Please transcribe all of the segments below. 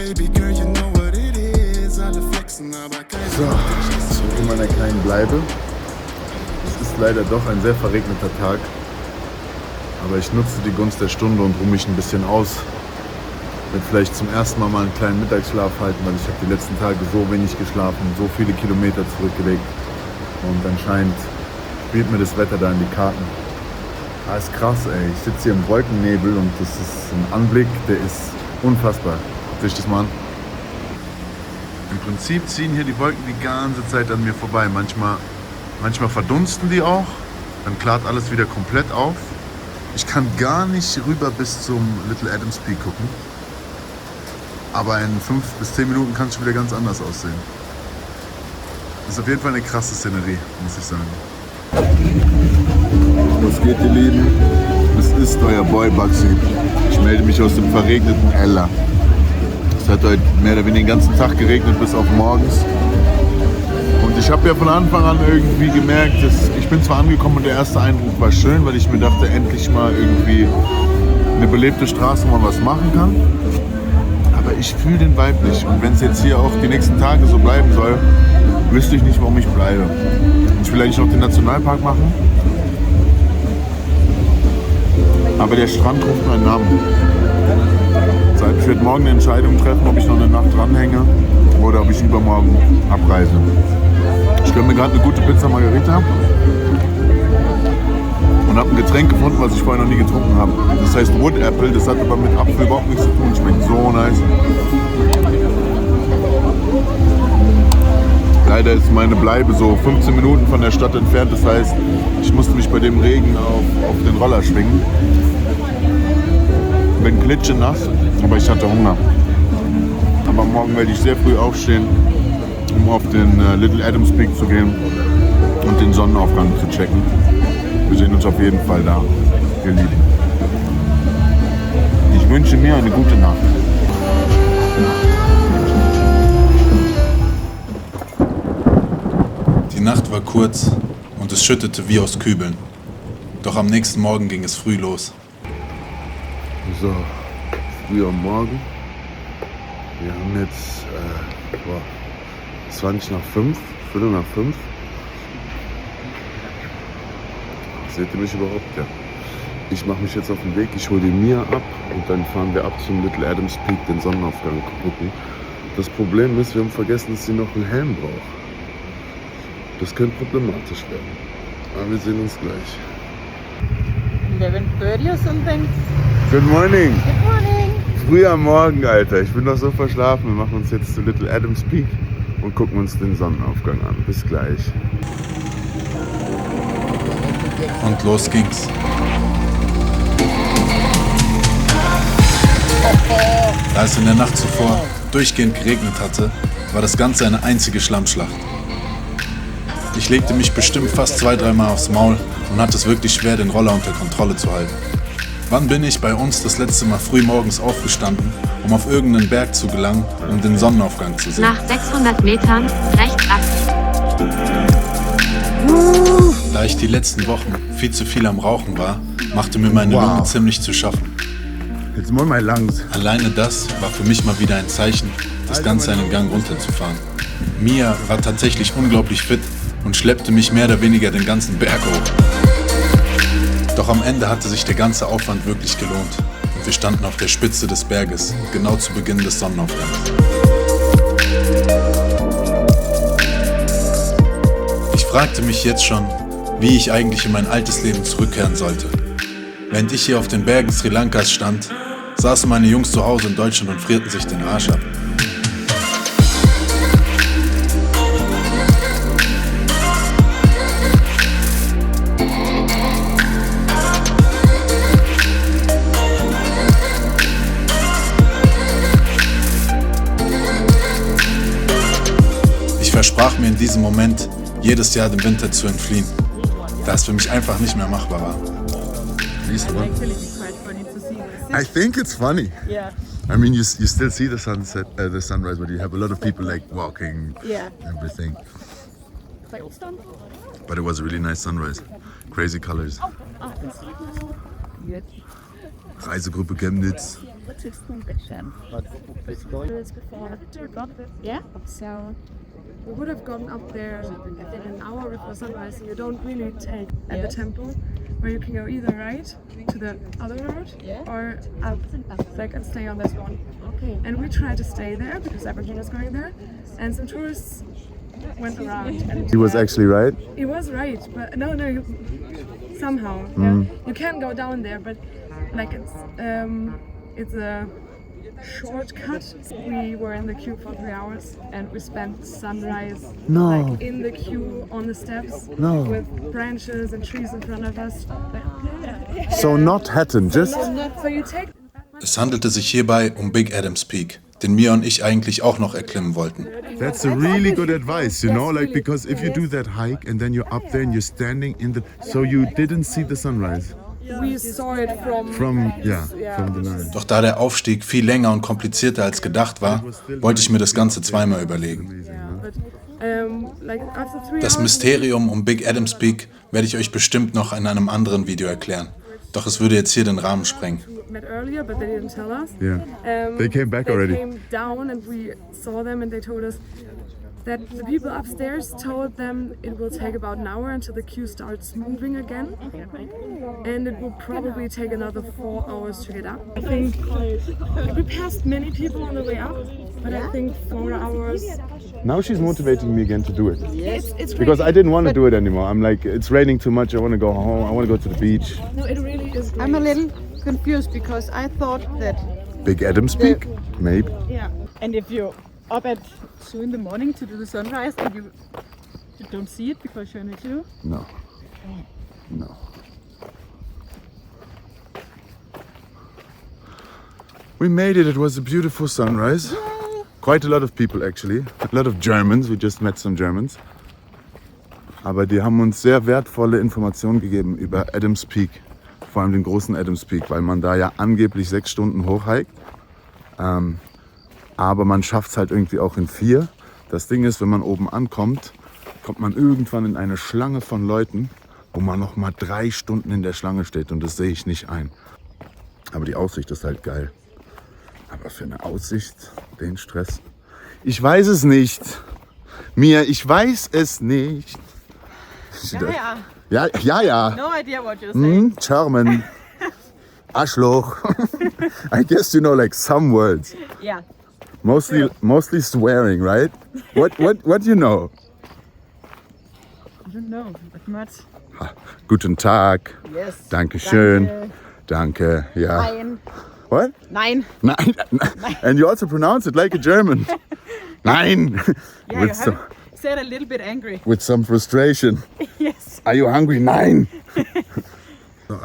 So, zurück in meiner kleinen Bleibe. Es ist leider doch ein sehr verregneter Tag. Aber ich nutze die Gunst der Stunde und ruhe mich ein bisschen aus. Ich werde vielleicht zum ersten Mal einen kleinen Mittagsschlaf halten, weil ich habe die letzten Tage so wenig geschlafen, so viele Kilometer zurückgelegt. Und anscheinend spielt mir das Wetter da in die Karten. Das ist krass, ey. Ich sitze hier im Wolkennebel und das ist ein Anblick, der ist unfassbar. Guckt euch das mal an. Im Prinzip ziehen hier die Wolken die ganze Zeit an mir vorbei. Manchmal verdunsten die auch, dann klart alles wieder komplett auf. Ich kann gar nicht rüber bis zum Little Adams Peak gucken. Aber in 5 bis 10 Minuten kann es schon wieder ganz anders aussehen. Das ist auf jeden Fall eine krasse Szenerie, muss ich sagen. Was geht, ihr Lieben? Das ist euer Boy Baxi. Ich melde mich aus dem verregneten Ella. Es hat heute mehr oder weniger den ganzen Tag geregnet, bis auf morgens. Und ich habe ja von Anfang an irgendwie gemerkt, dass ich bin zwar angekommen und der erste Eindruck war schön, weil ich mir dachte, endlich mal irgendwie eine belebte Straße, wo man was machen kann. Aber ich fühle den Vibe nicht. Und wenn es jetzt hier auch die nächsten Tage so bleiben soll, wüsste ich nicht, warum ich bleibe. Ich will eigentlich noch den Nationalpark machen. Aber der Strand ruft meinen Namen. Deshalb, ich werde morgen eine Entscheidung treffen, ob ich noch eine Nacht dranhänge oder ob ich übermorgen abreise. Ich gönne mir gerade eine gute Pizza Margherita und habe ein Getränk gefunden, was ich vorher noch nie getrunken habe. Das heißt Wood Apple, das hat aber mit Apfel überhaupt nichts zu tun. Schmeckt so nice. Leider ist meine Bleibe so 15 Minuten von der Stadt entfernt. Das heißt, ich musste mich bei dem Regen auf den Roller schwingen. Bin klitschenass, aber ich hatte Hunger. Aber morgen werde ich sehr früh aufstehen, um auf den Little Adams Peak zu gehen und den Sonnenaufgang zu checken. Wir sehen uns auf jeden Fall da, ihr Lieben. Ich wünsche mir eine gute Nacht. Die Nacht war kurz und es schüttete wie aus Kübeln. Doch am nächsten Morgen ging es früh los. So, früh am Morgen. Wir haben jetzt 20 nach 5, Viertel nach 5. Seht ihr mich überhaupt? Ja. Ich mache mich jetzt auf den Weg, ich hole die Mia ab und dann fahren wir ab zum Little Adams Peak, den Sonnenaufgang gucken. Das Problem ist, wir haben vergessen, dass sie noch einen Helm braucht. Das könnte problematisch werden. Aber wir sehen uns gleich. 11:30 or something. Good morning. Good morning. Früh am Morgen, Alter. Ich bin noch so verschlafen. Wir machen uns jetzt zu Little Adams Peak und gucken uns den Sonnenaufgang an. Bis gleich. Und los ging's. Da es in der Nacht zuvor durchgehend geregnet hatte, war das Ganze eine einzige Schlammschlacht. Ich legte mich bestimmt fast 2-3 Mal aufs Maul und hatte es wirklich schwer, den Roller unter Kontrolle zu halten. Wann bin ich bei uns das letzte Mal früh morgens aufgestanden, um auf irgendeinen Berg zu gelangen, um den Sonnenaufgang zu sehen? Nach 600 Metern rechts ab. Da ich die letzten Wochen viel zu viel am Rauchen war, machte mir meine Lunge ziemlich zu schaffen. Jetzt mal my lungs. Alleine das war für mich mal wieder ein Zeichen, das Ganze einen Gang runterzufahren. Mia war tatsächlich unglaublich fit und schleppte mich mehr oder weniger den ganzen Berg hoch. Doch am Ende hatte sich der ganze Aufwand wirklich gelohnt und wir standen auf der Spitze des Berges, genau zu Beginn des Sonnenaufgangs. Ich fragte mich jetzt schon, wie ich eigentlich in mein altes Leben zurückkehren sollte. Während ich hier auf den Bergen Sri Lankas stand, saßen meine Jungs zu Hause in Deutschland und frierten sich den Arsch ab. Ich versprach mir in diesem Moment, jedes Jahr dem Winter zu entfliehen, da es für mich einfach nicht mehr machbar war. I think it's funny. Yeah. I mean, you still see the sunset, the sunrise, but you have a lot of people like walking, Yeah. everything. But it was a really nice sunrise. Crazy colors. Reisegruppe Chemnitz. Yeah. So we would have gone up there in an hour before sunrise. So you don't really take at the temple, where you can go either right to the other road or up, like, and stay on this one. Okay. And we tried to stay there because everyone was going there, and some tourists went around. And He was actually right. he was right, but no, somehow yeah. You can go down there, but like it's a shortcut. We were in the queue for 3 hours, and we spent sunrise like in the queue on the steps with branches and trees in front of us. So not Hatton, just... So you take. Es handelte sich hierbei um Big Adams Peak, den Mia und ich eigentlich auch noch erklimmen wollten. That's a really good advice, you know, like, because if you do that hike and then you're up there and you're standing in the... So you didn't see the sunrise? We saw it from From the Nile. Doch da der Aufstieg viel länger und komplizierter als gedacht war, wollte ich mir das Ganze zweimal überlegen. Das Mysterium um Big Adams Peak werde ich euch bestimmt noch in einem anderen Video erklären. Doch es würde jetzt hier den Rahmen sprengen. Met earlier, but they didn't tell us. Yeah. They came back already. They came down and we saw them, and they told us that the people upstairs told them it will take about an hour until the queue starts moving again, and it will probably take another 4 hours to get up. I think we passed many people on the way up, but I think 4 hours. Now she's motivating me again to do it. It's Because really, I didn't want to do it anymore. I'm like, it's raining too much, I want to go home, I want to go to the beach. no, it really is great. I'm a little confused because I thought that Big Adams Peak? Maybe. and if you're up at 2 in the morning to do the sunrise and you don't see it because you're in a queue. No. We made it. It was a beautiful sunrise. Quite a lot of people actually. A lot of Germans. We just met some Germans. Aber die haben uns sehr wertvolle Informationen gegeben über Adams Peak. Vor allem den großen Adams Peak, weil man da ja angeblich 6 Stunden hochhiked. Aber man schafft es halt irgendwie auch in 4. Das Ding ist, wenn man oben ankommt, kommt man irgendwann in eine Schlange von Leuten, wo man noch mal 3 Stunden in der Schlange steht, und das sehe ich nicht ein. Aber die Aussicht ist halt geil. Aber für eine Aussicht, den Stress. Ich weiß es nicht. Mia, ich weiß es nicht. Ja. No idea what you're saying. German. Arschloch. I guess you know like some words. Yeah. Mostly swearing, right? What do you know? I don't know, but much. Guten Tag. Yes. Dankeschön. Danke. Ja. Nein. What? Nein. Nein. And you also pronounce it like a German. Nein. Yeah, you have said a little bit angry. With some frustration. Yes. Are you hungry? Nein. So,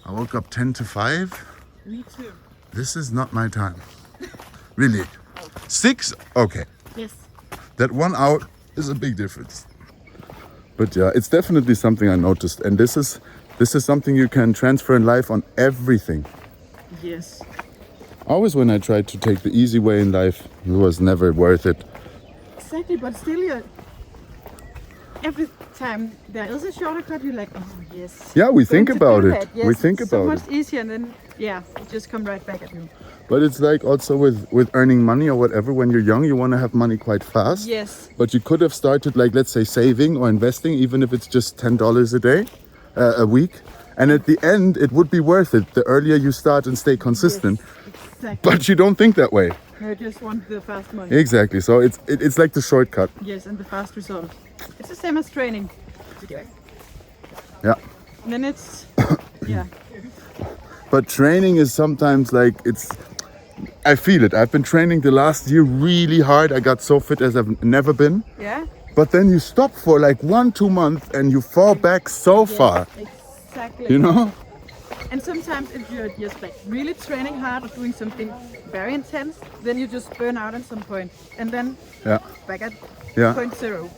I woke up 10 to 5. Me too. This is not my time. Really. 6? Okay. Yes. That 1 hour is a big difference. But yeah, it's definitely something I noticed. And this is something you can transfer in life on everything. Yes. Always when I tried to take the easy way in life, it was never worth it. Exactly, but still every time there is a shortcut, you're like, oh yes. Yeah, we think Going to about do it. that. Yes, We think it's so about much it. easier, and then you just come right back at you. But it's like also with earning money or whatever, when you're young, you want to have money quite fast. Yes. But you could have started, like, let's say, saving or investing, even if it's just $10 a day, a week. And at the end, it would be worth it the earlier you start and stay consistent. Exactly. But you don't think that way. I just want the fast money. Exactly. So it's like the shortcut. Yes, and the fast result. It's the same as training. Yeah. And then it's, yeah. But training is sometimes like I feel it. I've been training the last year really hard. I got so fit as I've never been. Yeah? But then you stop for like 1-2 months and you fall back so far. Exactly. You know? And sometimes if you're just like really training hard or doing something very intense, then you just burn out at some point. And then Yeah. back at Yeah. point 0.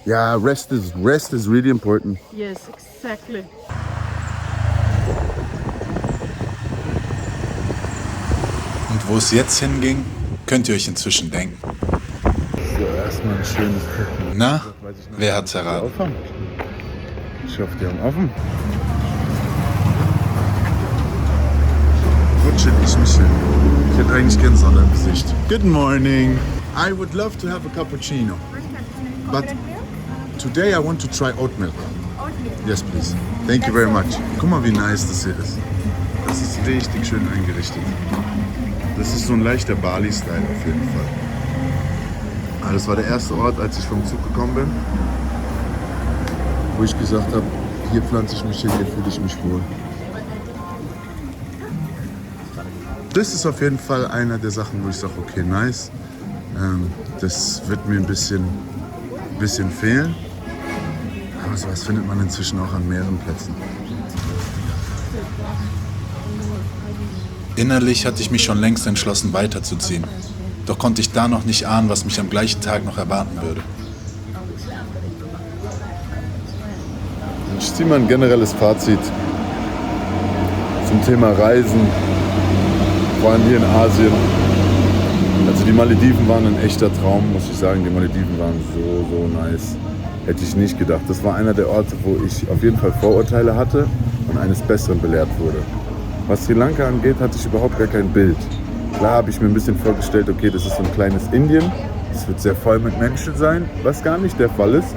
Yeah, rest is really important. Yes, exactly. Und wo es jetzt hinging, könnt ihr euch inzwischen denken. So, erstmal ein schönes Treffen. Na, wer hat's erraten? Offen? Ich hoffe, die haben offen. chill ich mich hin. Ich hätte eigentlich gern Sonne im Gesicht. Good morning. I would love to have a cappuccino. But today I want to try oat milk. Yes, please. Thank you very much. Guck mal, wie nice das hier ist. Das ist richtig schön eingerichtet. Das ist so ein leichter Bali-Style auf jeden Fall. Das war der erste Ort, als ich vom Zug gekommen bin, wo ich gesagt habe, hier pflanze ich mich hin, hier fühle ich mich wohl. Das ist auf jeden Fall einer der Sachen, wo ich sage, okay, nice. Das wird mir ein bisschen fehlen. Aber sowas findet man inzwischen auch an mehreren Plätzen. Innerlich hatte ich mich schon längst entschlossen, weiterzuziehen. Doch konnte ich da noch nicht ahnen, was mich am gleichen Tag noch erwarten würde. Ich ziehe mal ein generelles Fazit zum Thema Reisen, vor allem hier in Asien. Also die Malediven waren ein echter Traum, muss ich sagen. Die Malediven waren so nice. Hätte ich nicht gedacht. Das war einer der Orte, wo ich auf jeden Fall Vorurteile hatte und eines Besseren belehrt wurde. Was Sri Lanka angeht, hatte ich überhaupt gar kein Bild. Klar habe ich mir ein bisschen vorgestellt, okay, das ist so ein kleines Indien. Es wird sehr voll mit Menschen sein, was gar nicht der Fall ist.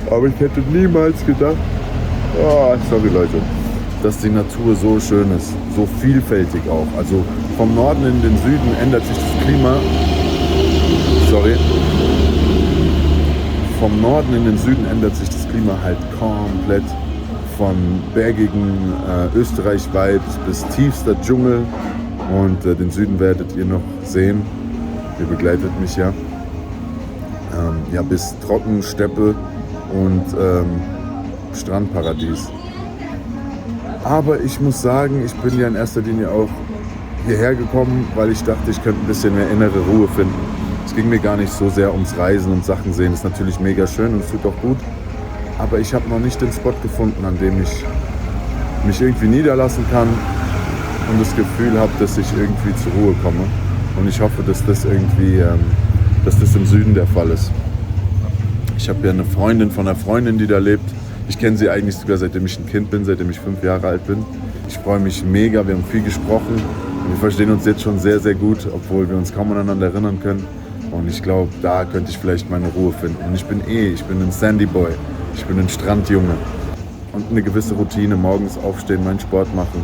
Aber ich hätte niemals gedacht, sorry Leute, dass die Natur so schön ist, so vielfältig auch. Also vom Norden in den Süden ändert sich das Klima. Vom Norden in den Süden ändert sich das Klima halt komplett. Von bergigen Österreich-Vibes bis tiefster Dschungel. Und den Süden werdet ihr noch sehen. Ihr begleitet mich ja. Bis Trockensteppe und Strandparadies. Aber ich muss sagen, ich bin ja in erster Linie auch hierher gekommen, weil ich dachte, ich könnte ein bisschen mehr innere Ruhe finden. Es ging mir gar nicht so sehr ums Reisen und Sachen sehen. Das ist natürlich mega schön und es tut auch gut. Aber ich habe noch nicht den Spot gefunden, an dem ich mich irgendwie niederlassen kann und das Gefühl habe, dass ich irgendwie zur Ruhe komme. Und ich hoffe, dass das im Süden der Fall ist. Ich habe ja eine Freundin von einer Freundin, die da lebt. Ich kenne sie eigentlich sogar seitdem ich ein Kind bin, seitdem ich 5 Jahre alt bin. Ich freue mich mega, wir haben viel gesprochen. Wir verstehen uns jetzt schon sehr, sehr gut, obwohl wir uns kaum aneinander erinnern können. Und ich glaube, da könnte ich vielleicht meine Ruhe finden. Und ich bin ein Sandy Boy. Ich bin ein Strandjunge. Und eine gewisse Routine, morgens aufstehen, meinen Sport machen,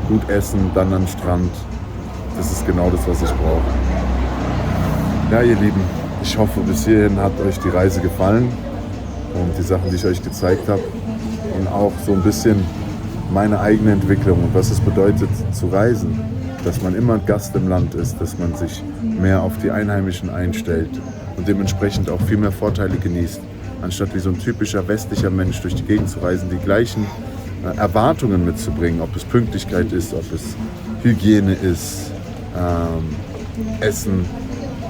gut essen, dann am Strand. Das ist genau das, was ich brauche. Ja, ihr Lieben, ich hoffe, bis hierhin hat euch die Reise gefallen und die Sachen, die ich euch gezeigt habe. Und auch so ein bisschen meine eigene Entwicklung und was es bedeutet zu reisen. Dass man immer Gast im Land ist, dass man sich mehr auf die Einheimischen einstellt und dementsprechend auch viel mehr Vorteile genießt, anstatt wie so ein typischer westlicher Mensch durch die Gegend zu reisen, die gleichen Erwartungen mitzubringen, ob es Pünktlichkeit ist, ob es Hygiene ist, Essen.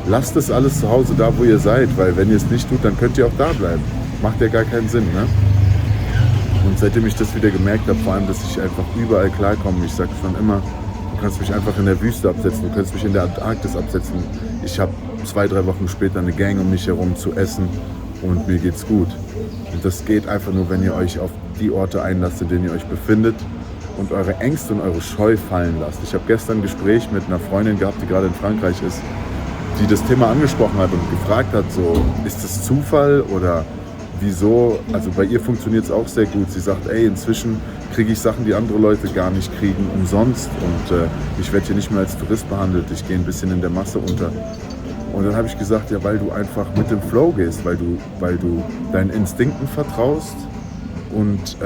Lasst das alles zu Hause da, wo ihr seid, weil wenn ihr es nicht tut, dann könnt ihr auch da bleiben. Macht ja gar keinen Sinn, ne? Und seitdem ich das wieder gemerkt habe, vor allem, dass ich einfach überall klarkomme, ich sage schon immer, du kannst mich einfach in der Wüste absetzen, du kannst mich in der Antarktis absetzen. Ich habe 2-3 Wochen später eine Gang um mich herum zu essen und mir geht's gut. Und das geht einfach nur, wenn ihr euch auf die Orte einlasst, in denen ihr euch befindet und eure Ängste und eure Scheu fallen lasst. Ich habe gestern ein Gespräch mit einer Freundin gehabt, die gerade in Frankreich ist, die das Thema angesprochen hat und gefragt hat, so, ist das Zufall oder wieso? Also bei ihr funktioniert es auch sehr gut. Sie sagt, inzwischen kriege ich Sachen, die andere Leute gar nicht kriegen, umsonst und ich werde hier nicht mehr als Tourist behandelt, ich gehe ein bisschen in der Masse unter. Und dann habe ich gesagt, ja, weil du einfach mit dem Flow gehst, weil du deinen Instinkten vertraust und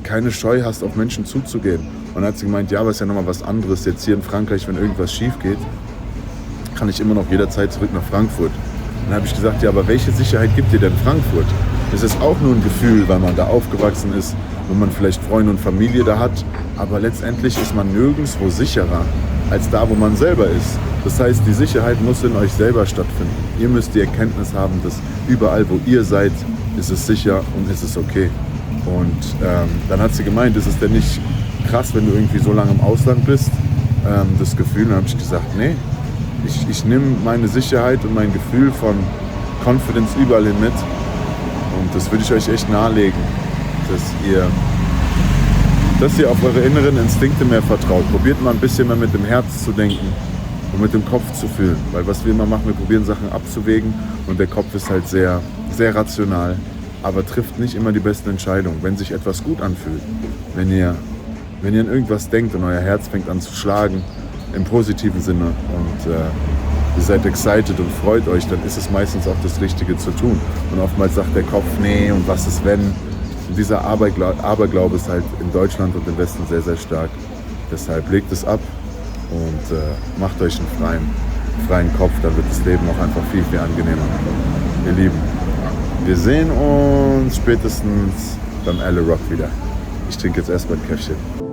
keine Scheu hast, auf Menschen zuzugehen. Und dann hat sie gemeint, ja, aber ist ja nochmal was anderes. Jetzt hier in Frankreich, wenn irgendwas schief geht, kann ich immer noch jederzeit zurück nach Frankfurt. Und dann habe ich gesagt, ja, aber welche Sicherheit gibt dir denn Frankfurt? Es ist auch nur ein Gefühl, weil man da aufgewachsen ist, wenn man vielleicht Freunde und Familie da hat. Aber letztendlich ist man nirgendwo sicherer als da, wo man selber ist. Das heißt, die Sicherheit muss in euch selber stattfinden. Ihr müsst die Erkenntnis haben, dass überall, wo ihr seid, ist es sicher und ist es okay. Und dann hat sie gemeint, ist es denn nicht krass, wenn du irgendwie so lange im Ausland bist, das Gefühl. Und dann habe ich gesagt, nee, ich nehme meine Sicherheit und mein Gefühl von Confidence überall hin mit. Und das würde ich euch echt nahelegen, dass ihr dass ihr auf eure inneren Instinkte mehr vertraut. Probiert mal ein bisschen mehr mit dem Herz zu denken und mit dem Kopf zu fühlen. Weil was wir immer machen, wir probieren Sachen abzuwägen und der Kopf ist halt sehr, sehr rational, aber trifft nicht immer die besten Entscheidungen. Wenn sich etwas gut anfühlt, wenn ihr an irgendwas denkt und euer Herz fängt an zu schlagen, im positiven Sinne und ihr seid excited und freut euch, dann ist es meistens auch das Richtige zu tun. Und oftmals sagt der Kopf, nee, und was ist wenn? Und dieser Aberglaube ist halt in Deutschland und im Westen sehr, sehr stark. Deshalb legt es ab und macht euch einen freien Kopf, dann wird das Leben auch einfach viel, viel angenehmer. Ihr Lieben, wir sehen uns spätestens beim Elle Rock wieder. Ich trinke jetzt erstmal ein Käffchen.